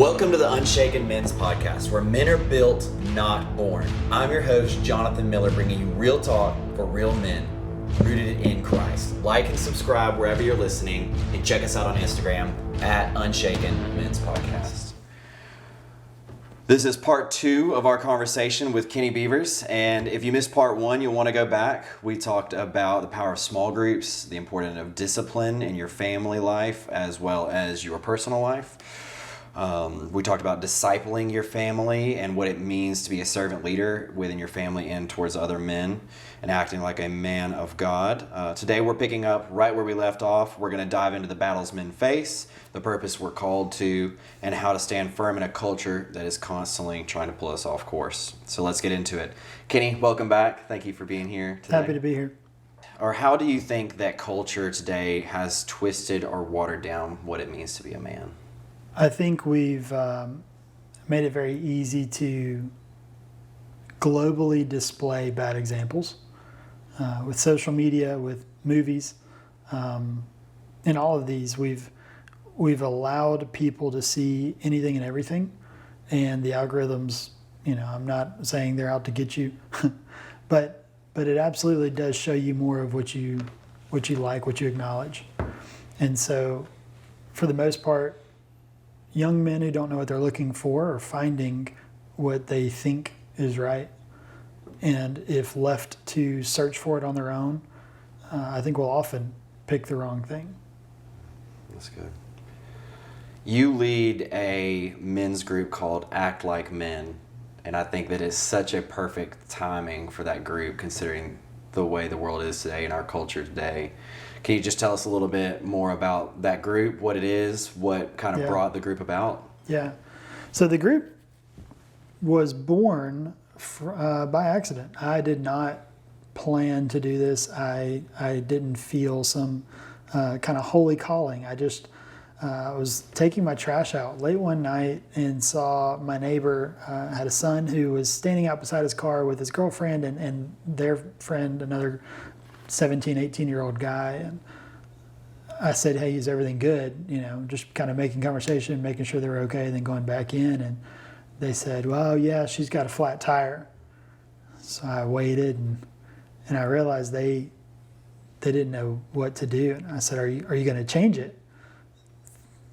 Welcome to the Unshaken Men's Podcast, where men are built, not born. I'm your host, Jonathan Miller, bringing you real talk for real men, rooted in Christ. Like and subscribe wherever you're listening, and check us out on Instagram at Unshaken Men's Podcast. This is part 2 of our conversation with Kenny Bevers, and if you missed part 1, you'll want to go back. We talked about the power of small groups, the importance of discipline in your family life as well as your personal life. We talked about discipling your family and what it means to be a servant leader within your family and towards other men and acting like a man of God. Today we're picking up right where we left off. We're going to dive into the battles men face, the purpose we're called to, and how to stand firm in a culture that is constantly trying to pull us off course. So let's get into it. Kenny, welcome back. Thank you for being here today. Happy to be here. Or how do you think that culture today has twisted or watered down what it means to be a man? I think we've made it very easy to globally display bad examples with social media, with movies. In all of these, we've allowed people to see anything and everything, and the algorithms. I'm not saying they're out to get you, but it absolutely does show you more of what you like, what you acknowledge, and so for the most part, young men who don't know what they're looking for are finding what they think is right. And if left to search for it on their own, I think we'll often pick the wrong thing. That's good. You lead a men's group called Act Like Men, and I think that is such a perfect timing for that group considering the way the world is today and our culture today. Can you just tell us a little bit more about that group, what it is, what kind of brought the group about? Yeah. So the group was born by accident. I did not plan to do this. I didn't feel some kind of holy calling. I just was taking my trash out late one night and saw my neighbor had a son who was standing out beside his car with his girlfriend and their friend, another 17, 18-year-old guy. And I said, hey, is everything good? Just kind of making conversation, making sure they were okay, and then going back in. And they said, well, yeah, she's got a flat tire. So I waited and I realized they didn't know what to do. And I said, are you going to change it?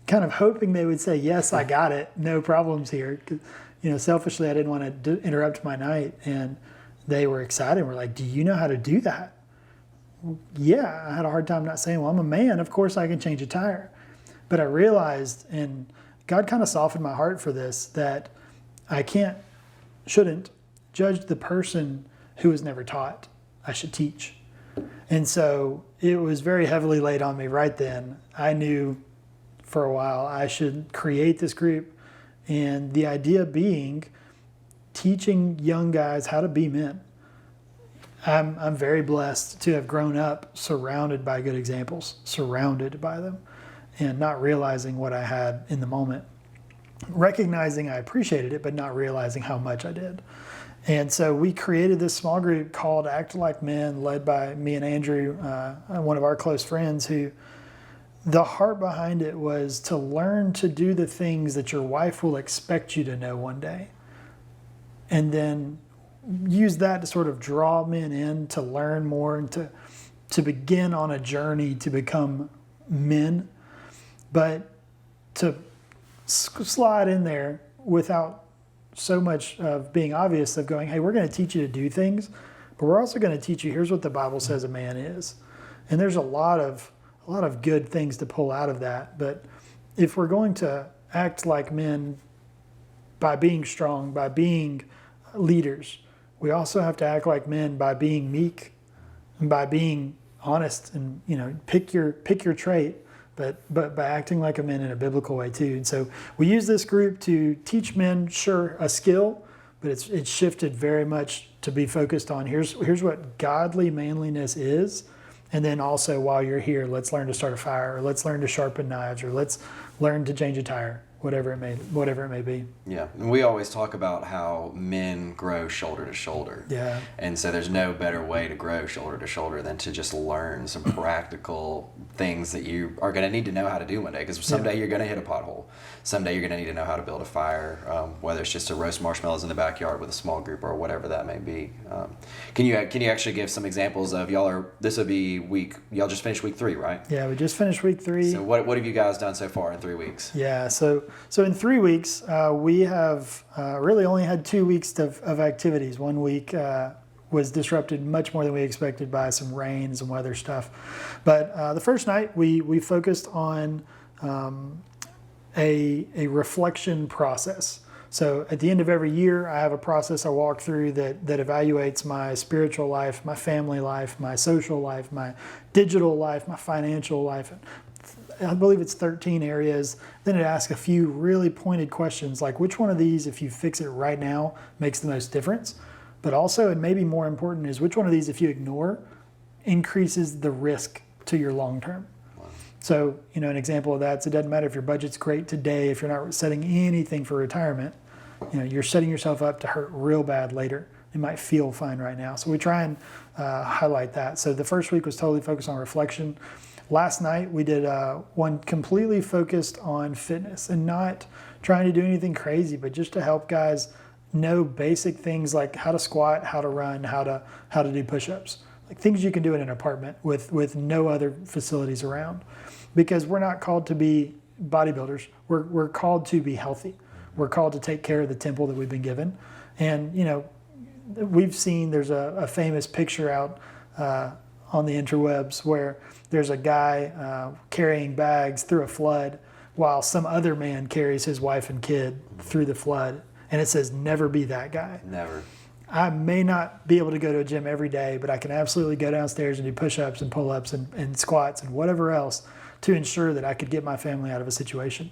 Kind of hoping they would say, yes, I got it. No problems here. Selfishly, I didn't want to interrupt my night. And they were excited. We're like, do you know how to do that? Yeah, I had a hard time not saying, well, I'm a man. Of course I can change a tire. But I realized, and God kind of softened my heart for this, that I shouldn't judge the person who was never taught. I should teach. And so it was very heavily laid on me right then. I knew for a while I should create this group. And the idea being teaching young guys how to be men. I'm very blessed to have grown up surrounded by good examples, surrounded by them, and not realizing what I had in the moment. Recognizing I appreciated it, but not realizing how much I did. And so we created this small group called Act Like Men, led by me and Andrew, one of our close friends, who the heart behind it was to learn to do the things that your wife will expect you to know one day. And then use that to sort of draw men in to learn more and to begin on a journey to become men, but to slide in there without so much of being obvious of going, hey, we're going to teach you to do things, but we're also going to teach you, here's what the Bible says a man is. And there's a lot of good things to pull out of that. But if we're going to act like men by being strong, by being leaders, we also have to act like men by being meek and by being honest and, pick your trait, but by acting like a man in a biblical way too. And so we use this group to teach men, sure, a skill, but it's shifted very much to be focused on here's what godly manliness is. And then also while you're here, let's learn to start a fire, or let's learn to sharpen knives, or let's learn to change a tire, whatever it may be. Yeah, and we always talk about how men grow shoulder to shoulder. Yeah. And so there's no better way to grow shoulder to shoulder than to just learn some practical things that you are going to need to know how to do one day. Because someday you're going to hit a pothole. Someday you're going to need to know how to build a fire, whether it's just to roast marshmallows in the backyard with a small group or whatever that may be. Can you actually give some examples of y'all just finished week 3, right? Yeah, we just finished week 3. So what have you guys done so far in 3 weeks? Yeah, so in 3 weeks, we have really only had 2 weeks of activities. 1 week was disrupted much more than we expected by some rain and some weather stuff. But the first night, we focused on a reflection process. So at the end of every year, I have a process I walk through that evaluates my spiritual life, my family life, my social life, my digital life, my financial life. I believe it's 13 areas. Then it asks a few really pointed questions like which one of these, if you fix it right now, makes the most difference? But also, and maybe more important, is which one of these, if you ignore, increases the risk to your long term? Wow. So, an example of that is it doesn't matter if your budget's great today, if you're not setting anything for retirement, you're setting yourself up to hurt real bad later. You might feel fine right now. So we try and highlight that. So the first week was totally focused on reflection. Last night we did one completely focused on fitness and not trying to do anything crazy, but just to help guys know basic things like how to squat, how to run, how to do push-ups, like things you can do in an apartment with no other facilities around. Because we're not called to be bodybuilders. We're called to be healthy. We're called to take care of the temple that we've been given. And, we've seen there's a famous picture out on the interwebs where there's a guy carrying bags through a flood while some other man carries his wife and kid through the flood. And it says, never be that guy. Never. I may not be able to go to a gym every day, but I can absolutely go downstairs and do push-ups and pull-ups and squats and whatever else to ensure that I could get my family out of a situation.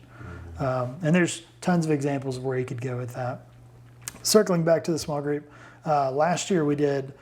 And there's tons of examples of where you could go with that. Circling back to the small group, last year we did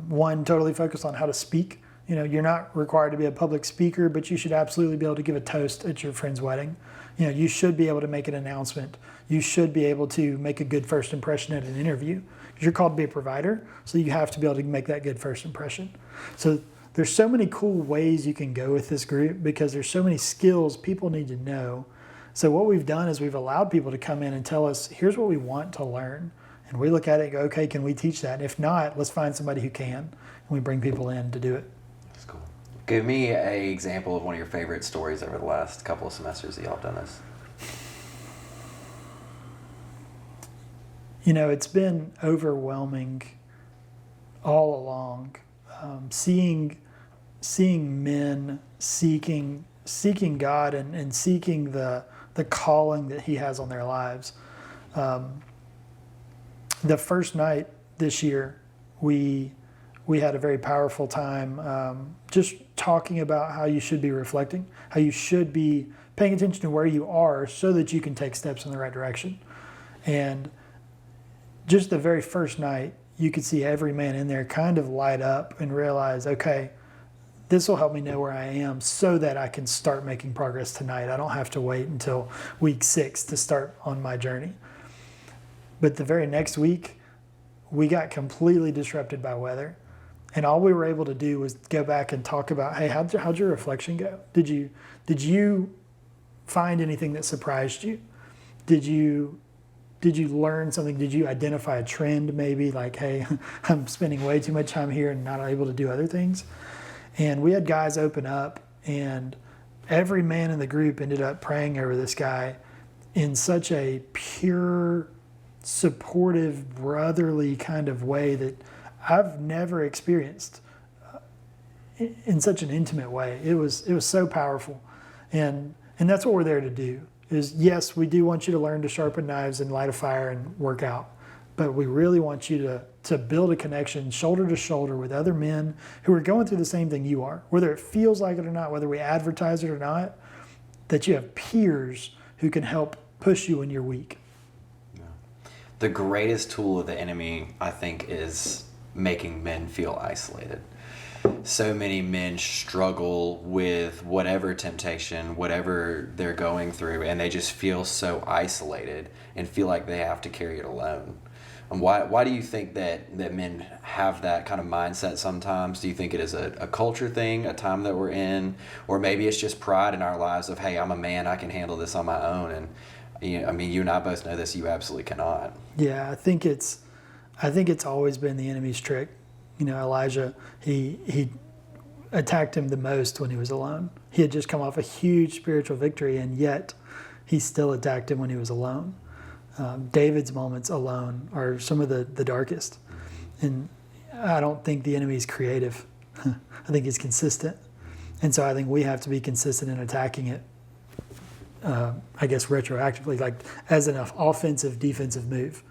one totally focused on how to speak. You're not required to be a public speaker, but you should absolutely be able to give a toast at your friend's wedding. You should be able to make an announcement. You should be able to make a good first impression at an interview. You're called to be a provider, so you have to be able to make that good first impression. So there's so many cool ways you can go with this group because there's so many skills people need to know. So what we've done is we've allowed people to come in and tell us, here's what we want to learn. And we look at it and go, okay, can we teach that? And if not, let's find somebody who can. And we bring people in to do it. That's cool. Give me an example of one of your favorite stories over the last couple of semesters that y'all have done this. It's been overwhelming all along. Seeing men seeking God and seeking the calling that He has on their lives. The first night this year, we had a very powerful time just talking about how you should be reflecting, how you should be paying attention to where you are so that you can take steps in the right direction. And just the very first night, you could see every man in there kind of light up and realize, okay, this will help me know where I am so that I can start making progress tonight. I don't have to wait until week 6 to start on my journey. But the very next week, we got completely disrupted by weather. And all we were able to do was go back and talk about, hey, how'd your reflection go? Did you find anything that surprised you? Did you learn something? Did you identify a trend maybe like, hey, I'm spending way too much time here and not able to do other things? And we had guys open up, and every man in the group ended up praying over this guy in such a pure, supportive, brotherly kind of way that I've never experienced in such an intimate way. It was so powerful. And that's what we're there to do. Is yes, we do want you to learn to sharpen knives and light a fire and work out. But we really want you to build a connection shoulder to shoulder with other men who are going through the same thing you are. Whether it feels like it or not, whether we advertise it or not, that you have peers who can help push you when you're weak. Yeah. The greatest tool of the enemy, I think, is making men feel isolated. so many men struggle with whatever temptation, whatever they're going through, and they just feel so isolated and feel like they have to carry it alone. And why do you think that men have that kind of mindset sometimes? Do you think it is a culture thing, a time that we're in, or maybe it's just pride in our lives of, hey, I'm a man, I can handle this on my own? And you and I both know this, you absolutely cannot. Yeah, I think it's always been the enemy's trick. Elijah, he attacked him the most when he was alone. He had just come off a huge spiritual victory, and yet he still attacked him when he was alone. David's moments alone are some of the darkest. And I don't think the enemy's creative. I think he's consistent. And so I think we have to be consistent in attacking it, I guess retroactively, like as an offensive, defensive move.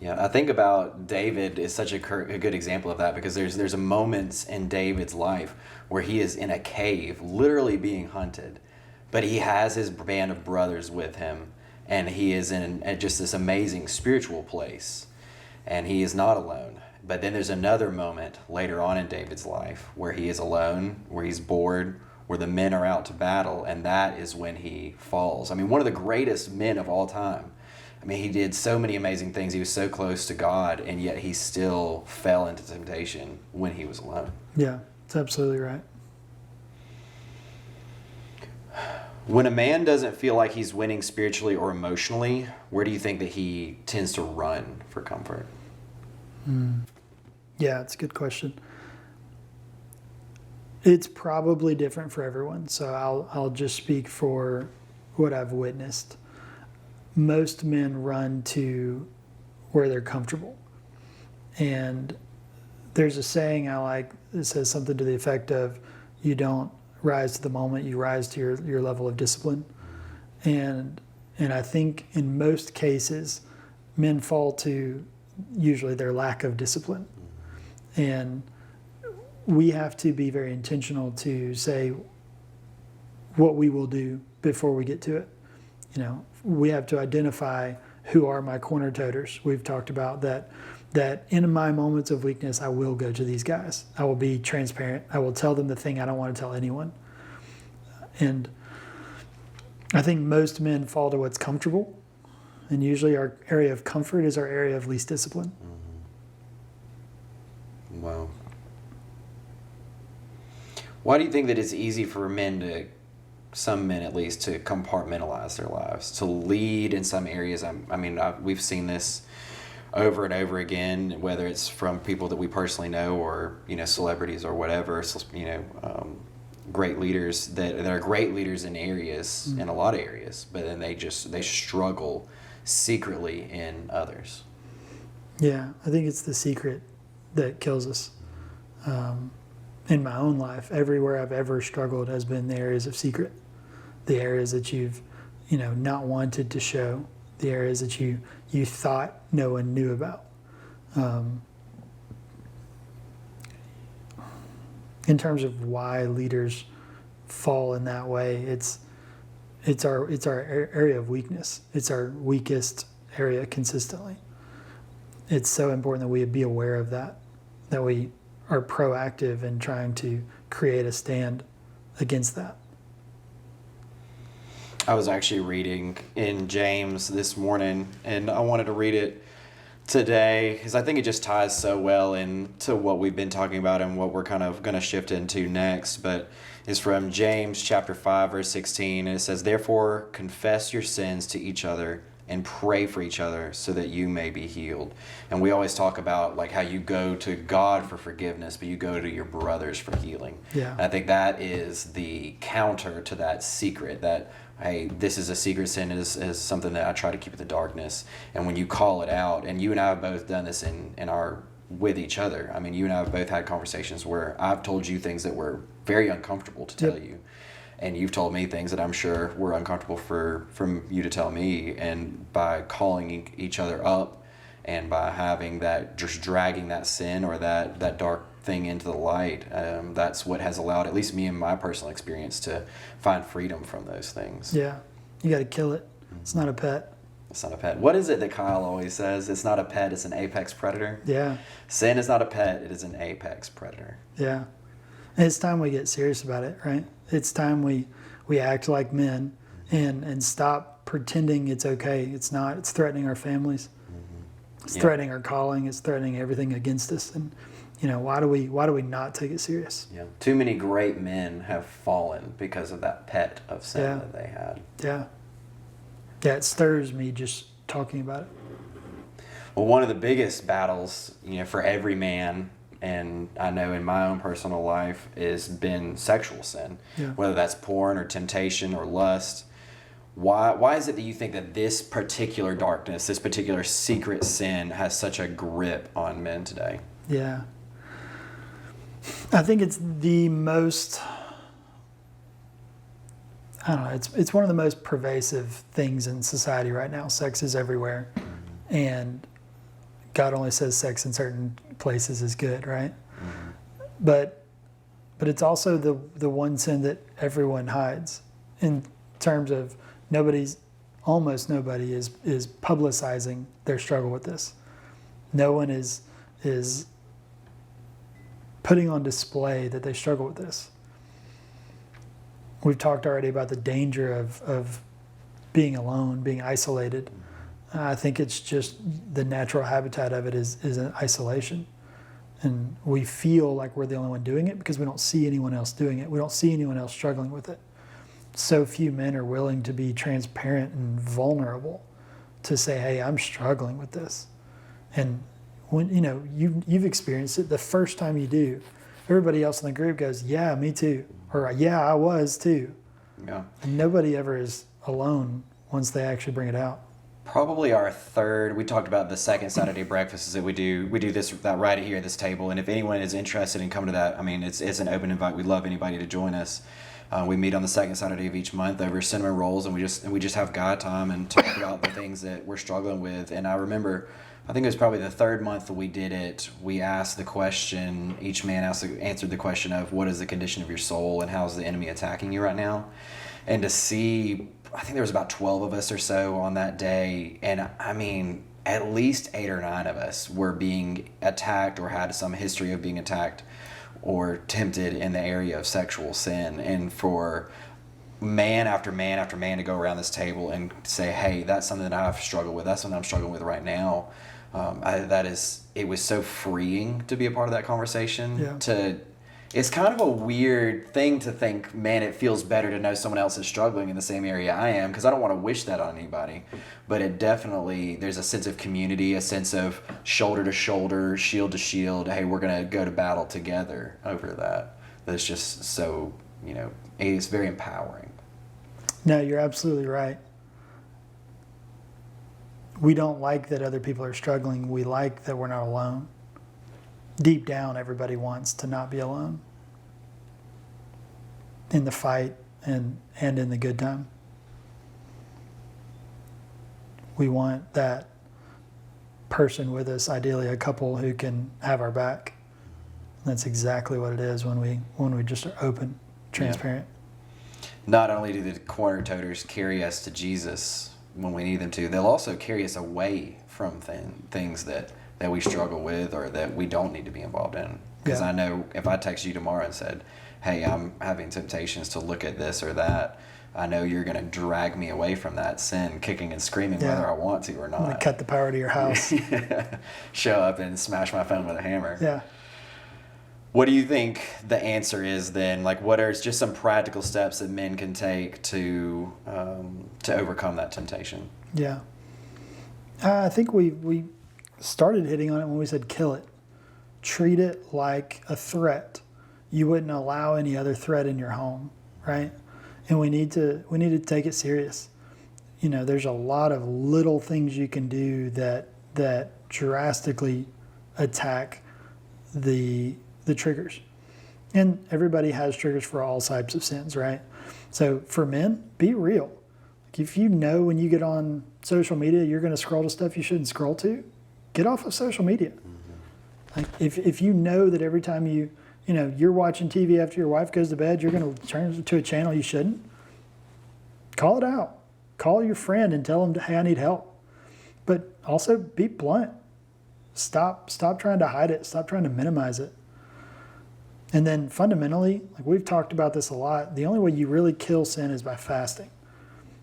Yeah, I think about David is such a good example of that, because there's a moment in David's life where he is in a cave, literally being hunted, but he has his band of brothers with him, and he is in just this amazing spiritual place, and he is not alone. But then there's another moment later on in David's life where he is alone, where he's bored, where the men are out to battle, and that is when he falls. I mean, one of the greatest men of all time. I mean, he did so many amazing things. He was so close to God, and yet he still fell into temptation when he was alone. Yeah, that's absolutely right. When a man doesn't feel like he's winning spiritually or emotionally, where do you think that he tends to run for comfort? Yeah, it's a good question. It's probably different for everyone, so I'll just speak for what I've witnessed. Most men run to where they're comfortable. And there's a saying I like that says something to the effect of, you don't rise to the moment, you rise to your level of discipline. And I think in most cases, men fall to usually their lack of discipline. And we have to be very intentional to say what we will do before we get to it. We have to identify who are my corner toters. We've talked about that in my moments of weakness, I will go to these guys. I will be transparent. I will tell them the thing I don't want to tell anyone. And I think most men fall to what's comfortable. And usually our area of comfort is our area of least discipline. Mm-hmm. Wow. Why do you think that it's easy for some men at least, to compartmentalize their lives, to lead in some areas? We've seen this over and over again, whether it's from people that we personally know or, celebrities or whatever, great leaders that are great leaders in areas, in a lot of areas, but then they struggle secretly in others. Yeah, I think it's the secret that kills us. In my own life, everywhere I've ever struggled has been the areas of secret. The areas that you've, not wanted to show, the areas that you thought no one knew about. In terms of why leaders fall in that way, it's our area of weakness. It's our weakest area consistently. It's so important that we be aware of that we are proactive in trying to create a stand against that. I was actually reading in James this morning, and I wanted to read it today because I think it just ties so well into what we've been talking about and what we're kind of going to shift into next. But it's from James chapter 5, verse 16, and it says, "Therefore confess your sins to each other and pray for each other so that you may be healed." And we always talk about like how you go to God for forgiveness, but you go to your brothers for healing. Yeah. And I think that is the counter to that secret, that, hey, this is a secret sin, is something that I try to keep in the darkness. And when you call it out, and you and I have both done this with each other. I mean, you and I have both had conversations where I've told you things that were very uncomfortable to tell you. And you've told me things that I'm sure were uncomfortable from you to tell me. And by calling each other up and by having that, just dragging that sin or that dark thing into the light, that's what has allowed at least me in my personal experience to find freedom from those things. Yeah, you got to kill it. It's not a pet. It's not a pet. What is it that Kyle always says? It's not a pet, it's an apex predator. Yeah. Sin is not a pet, it is an apex predator. Yeah. And it's time we get serious about it, right? It's time we act like men and stop pretending it's okay. It's not. It's threatening our families. It's threatening our calling. It's threatening everything against us. And why do we not take it serious? Yeah. Too many great men have fallen because of that pet of sin that they had. Yeah. Yeah, it stirs me just talking about it. Well, one of the biggest battles, for every man, and I know in my own personal life, has been sexual sin. Yeah. Whether that's porn or temptation or lust. Why is it that you think that this particular darkness, this particular secret sin, has such a grip on men today? Yeah. I think it's the most, I don't know, it's one of the most pervasive things in society right now. Sex is everywhere. And God only says sex in certain places is good, right? But it's also the one sin that everyone hides in terms of almost nobody is publicizing their struggle with this. No one is putting on display that they struggle with this. We've talked already about the danger of being alone, being isolated. I think it's just the natural habitat of it is an isolation. And we feel like we're the only one doing it because we don't see anyone else doing it. We don't see anyone else struggling with it. So few men are willing to be transparent and vulnerable to say, hey, I'm struggling with this. And when you've experienced it, the first time you do, everybody else in the group goes, yeah, me too. Or yeah, I was too. Yeah. And nobody ever is alone once they actually bring it out. Probably our third, we talked about the second Saturday breakfasts that we do that right here at this table. And if anyone is interested in coming to that, I mean, it's an open invite. We'd love anybody to join us. We meet on the second Saturday of each month over cinnamon rolls, and we just have God time and talk about the things that we're struggling with. And I remember, I think it was probably the third month that we did it. We asked the question, each man answered the question of what is the condition of your soul and how is the enemy attacking you right now? And to see, I think there was about 12 of us or so on that day, and I mean, at least 8 or 9 of us were being attacked or had some history of being attacked or tempted in the area of sexual sin. And for man after man after man to go around this table and say, hey, that's something that I've struggled with, that's something I'm struggling with right now, it was so freeing to be a part of that conversation. Yeah. It's kind of a weird thing to think, man, it feels better to know someone else is struggling in the same area I am, because I don't want to wish that on anybody. But it definitely, there's a sense of community, a sense of shoulder to shoulder, shield to shield. Hey, we're going to go to battle together over that. That's just so, it's very empowering. No, you're absolutely right. We don't like that other people are struggling. We like that we're not alone. Deep down, everybody wants to not be alone in the fight and in the good time. We want that person with us, ideally a couple who can have our back. And that's exactly what it is when we just are open, transparent. Yeah. Not only do the corner toters carry us to Jesus when we need them to, they'll also carry us away from things that we struggle with or that we don't need to be involved in. Because I know if I text you tomorrow and said, hey, I'm having temptations to look at this or that, I know you're going to drag me away from that sin, kicking and screaming whether I want to or not. I'm going to cut the power to your house. Show up and smash my phone with a hammer. Yeah. What do you think the answer is then? Like, what are just some practical steps that men can take to overcome that temptation? Yeah. I think we started hitting on it when we said kill it. Treat it like a threat. You wouldn't allow any other threat in your home, right? And we need to take it serious. There's a lot of little things you can do that drastically attack the triggers. And everybody has triggers for all types of sins, right? So for men, be real. Like if when you get on social media, you're going to scroll to stuff you shouldn't scroll to, get off of social media. Mm-hmm. Like if you know that every time you're watching TV after your wife goes to bed, you're going to turn to a channel you shouldn't, call it out. Call your friend and tell them, hey, I need help. but also be blunt. Stop trying to hide it. Stop trying to minimize it. And then fundamentally, like we've talked about this a lot, the only way you really kill sin is by fasting.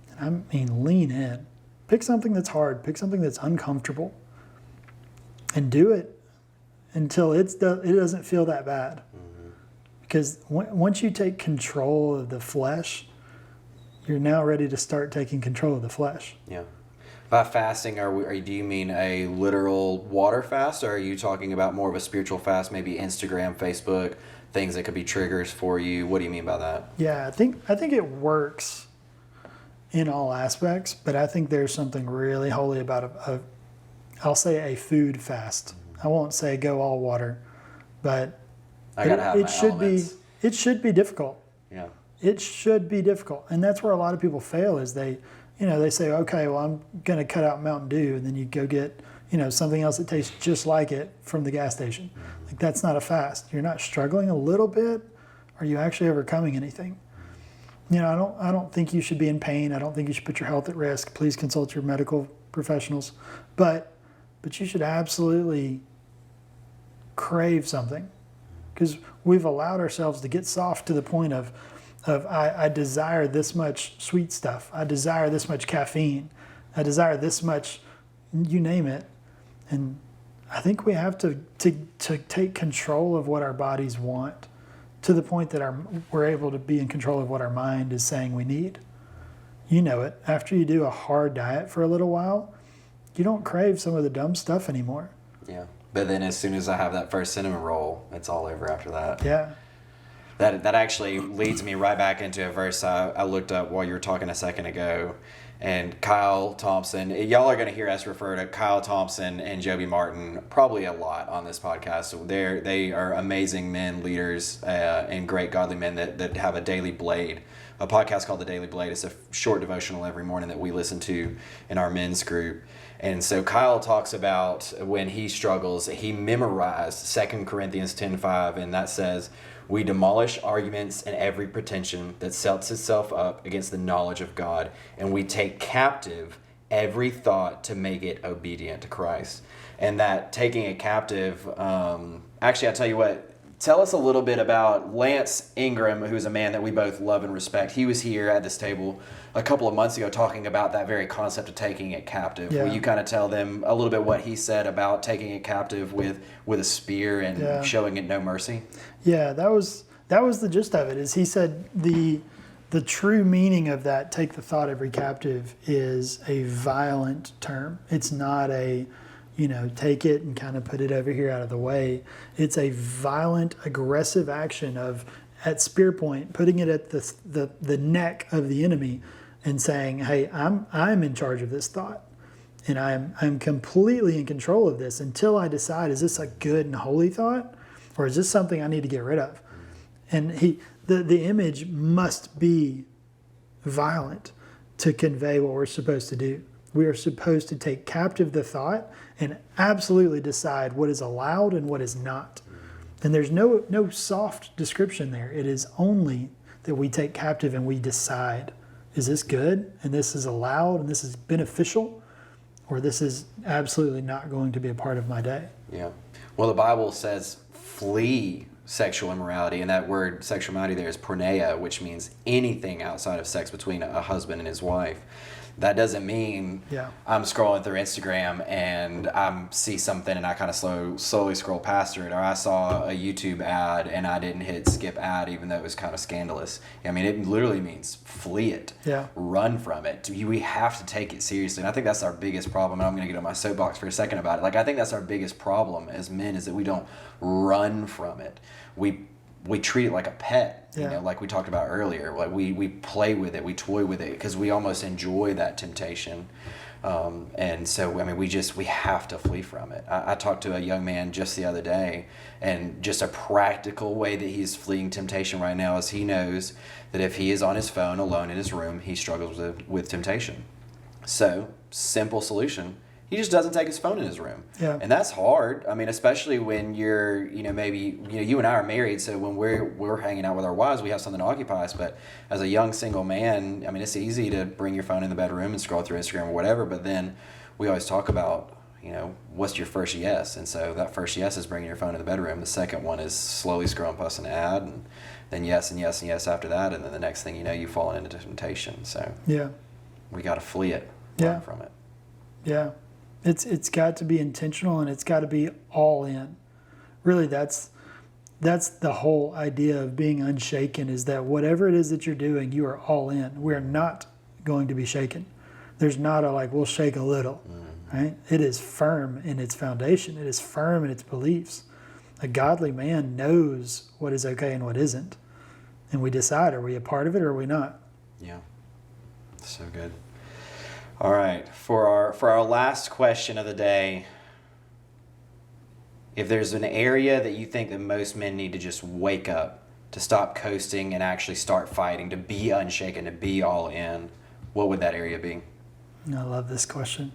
And I mean, lean in. Pick something that's hard. Pick something that's uncomfortable. And do it until it doesn't feel that bad. Mm-hmm. Because once you take control of the flesh, you're now ready to start taking control of the flesh. Yeah. By fasting, do you mean a literal water fast, or are you talking about more of a spiritual fast, maybe Instagram, Facebook, things that could be triggers for you? What do you mean by that? Yeah, I think it works in all aspects, but I think there's something really holy about I'll say a food fast. I won't say go all water, but it should be difficult. Yeah. It should be difficult. And that's where a lot of people fail is they say, okay, well, I'm going to cut out Mountain Dew, and then you go get, something else that tastes just like it from the gas station. Like, that's not a fast. You're not struggling a little bit. Are you actually overcoming anything? I don't think you should be in pain. I don't think you should put your health at risk. Please consult your medical professionals. But you should absolutely crave something, because we've allowed ourselves to get soft to the point of I desire this much sweet stuff. I desire this much caffeine. I desire this much, you name it. And I think we have to take control of what our bodies want to the point that we're able to be in control of what our mind is saying we need. You know it. After you do a hard diet for a little while, you don't crave some of the dumb stuff anymore. Yeah. But then as soon as I have that first cinnamon roll, it's all over after that. Yeah. That actually leads me right back into a verse I looked up while you were talking a second ago. And Kyle Thompson, y'all are going to hear us refer to Kyle Thompson and Joby Martin probably a lot on this podcast. They are amazing men, leaders, and great godly men that have a Daily Blade, a podcast called The Daily Blade. It's a short devotional every morning that we listen to in our men's group. And so Kyle talks about when he struggles, he memorized 2 Corinthians 10:5, and that says, "We demolish arguments and every pretension that sets itself up against the knowledge of God, and we take captive every thought to make it obedient to Christ." And that taking it captive, actually, I'll tell you what, tell us a little bit about Lance Ingram, who's a man that we both love and respect. He was here at this table a couple of months ago talking about that very concept of taking it captive. Yeah. Will you kind of tell them a little bit what he said about taking it captive with a spear and showing it no mercy? Yeah, that was the gist of it. Is he said the true meaning of that, take the thought every captive, is a violent term. It's not a, take it and kind of put it over here out of the way. It's a violent, aggressive action of, at spear point, putting it at the neck of the enemy and saying, hey, I'm in charge of this thought. And I'm completely in control of this until I decide, is this a good and holy thought? Or is this something I need to get rid of? And the image must be violent to convey what we're supposed to do. We are supposed to take captive the thought and absolutely decide what is allowed and what is not. And there's no soft description there. It is only that we take captive and we decide, is this good and this is allowed and this is beneficial, or this is absolutely not going to be a part of my day. Yeah. Well, the Bible says flee sexual immorality, and that word sexual immorality there is porneia, which means anything outside of sex between a husband and his wife. That doesn't mean I'm scrolling through Instagram and I see something and I kind of slowly scroll past it, or I saw a YouTube ad and I didn't hit skip ad even though it was kind of scandalous. I mean, it literally means flee it, run from it. We have to take it seriously, and I think that's our biggest problem. And I'm going to get on my soapbox for a second about it. Like, I think that's our biggest problem as men, is that we don't run from it. We treat it like a pet, like we talked about earlier. Like we play with it, we toy with it because we almost enjoy that temptation. And so, I mean, we have to flee from it. I talked to a young man just the other day, and just a practical way that he's fleeing temptation right now is he knows that if he is on his phone alone in his room, he struggles with temptation. So, simple solution. He just doesn't take his phone in his room. Yeah. And that's hard. I mean, especially when you're, maybe, you and I are married, so when we're hanging out with our wives, we have something to occupy us. But as a young single man, I mean, it's easy to bring your phone in the bedroom and scroll through Instagram or whatever. But then we always talk about, what's your first yes? And so that first yes is bringing your phone to the bedroom. The second one is slowly scrolling past an ad, and then yes and yes and yes after that. And then the next thing you know, you've fallen into temptation. So we got to flee it, learn from it. Yeah. It's got to be intentional, and it's got to be all in. Really, that's the whole idea of being unshaken, is that whatever it is that you're doing, you are all in. We're not going to be shaken. There's not we'll shake a little, right? It is firm in its foundation. It is firm in its beliefs. A godly man knows what is okay and what isn't. And we decide, are we a part of it or are we not? Yeah. So good. All right. For our last question of the day, if there's an area that you think that most men need to just wake up, to stop coasting and actually start fighting, to be unshaken, to be all in, what would that area be? I love this question.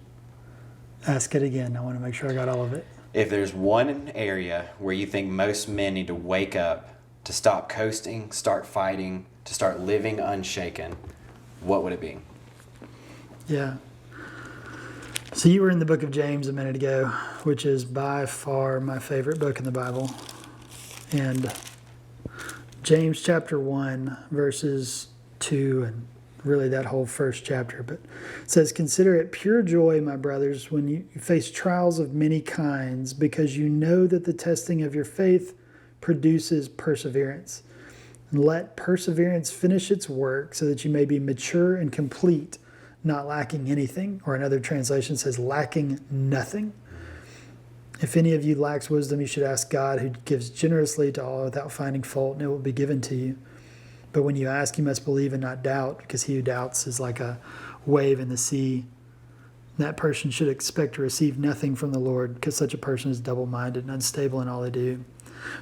Ask it again. I want to make sure I got all of it. If there's one area where you think most men need to wake up, to stop coasting, start fighting, to start living unshaken, what would it be? Yeah. So you were in the book of James a minute ago, which is by far my favorite book in the Bible. And James chapter 1, verses 2, and really that whole first chapter, but it says, "Consider it pure joy, my brothers, when you face trials of many kinds, because you know that the testing of your faith produces perseverance. And let perseverance finish its work, so that you may be mature and complete, not lacking anything." Or another translation says, lacking nothing. "If any of you lacks wisdom, you should ask God, who gives generously to all without finding fault, and it will be given to you. But when you ask, you must believe and not doubt, because he who doubts is like a wave in the sea. That person should expect to receive nothing from the Lord, because such a person is double-minded and unstable in all they do."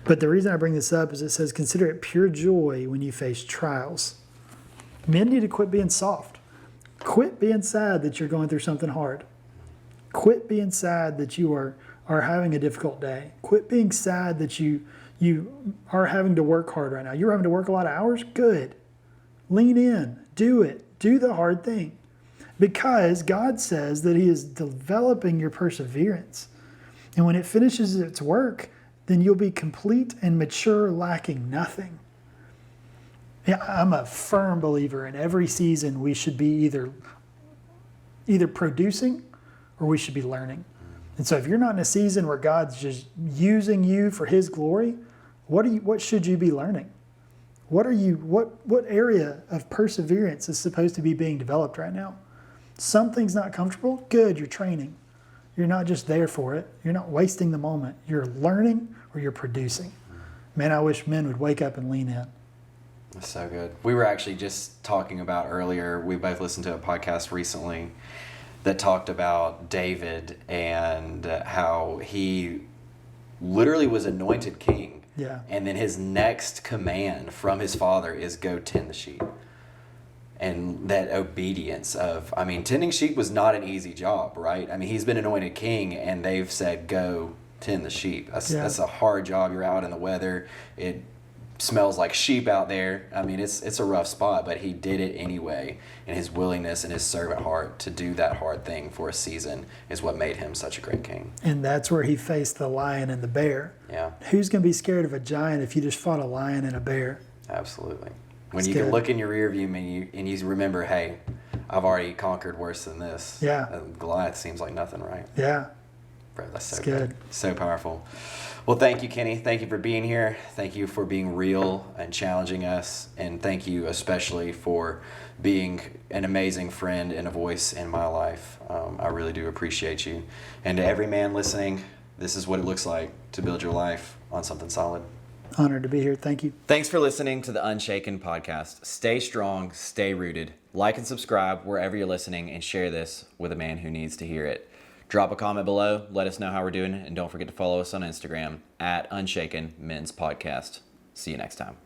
But the reason I bring this up is it says, consider it pure joy when you face trials. Men need to quit being soft. Quit being sad that you're going through something hard. Quit being sad that you are having a difficult day. Quit being sad that you are having to work hard right now. You're having to work a lot of hours? Good. Lean in. Do it. Do the hard thing. Because God says that he is developing your perseverance. And when it finishes its work, then you'll be complete and mature, lacking nothing. Yeah, I'm a firm believer in every season we should be either producing or we should be learning. And so if you're not in a season where God's just using you for his glory, what should you be learning? What area of perseverance is supposed to be being developed right now? Something's not comfortable? Good, you're training. You're not just there for it. You're not wasting the moment. You're learning or you're producing. Man, I wish men would wake up and lean in. That's so good. We were actually just talking about earlier, we both listened to a podcast recently that talked about David and how he literally was anointed king. Yeah. And then his next command from his father is go tend the sheep. And that obedience of, tending sheep was not an easy job, right? He's been anointed king and they've said, go tend the sheep. That's a hard job. You're out in the weather. It smells like sheep out there. It's a rough spot, but he did it anyway. And his willingness and his servant heart to do that hard thing for a season is what made him such a great king. And that's where he faced the lion and the bear. Yeah. Who's going to be scared of a giant if you just fought a lion and a bear? Absolutely. When you can look in your rear view and you remember, hey, I've already conquered worse than this. Yeah. Goliath seems like nothing, right? Yeah. Bro, that's so good. So powerful. Well, thank you, Kenny. Thank you for being here. Thank you for being real and challenging us. And thank you especially for being an amazing friend and a voice in my life. I really do appreciate you. And to every man listening, this is what it looks like to build your life on something solid. Honored to be here. Thank you. Thanks for listening to the Unshaken podcast. Stay strong, stay rooted. Like and subscribe wherever you're listening and share this with a man who needs to hear it. Drop a comment below. Let us know how we're doing. And don't forget to follow us on Instagram @Unshaken Men's Podcast. See you next time.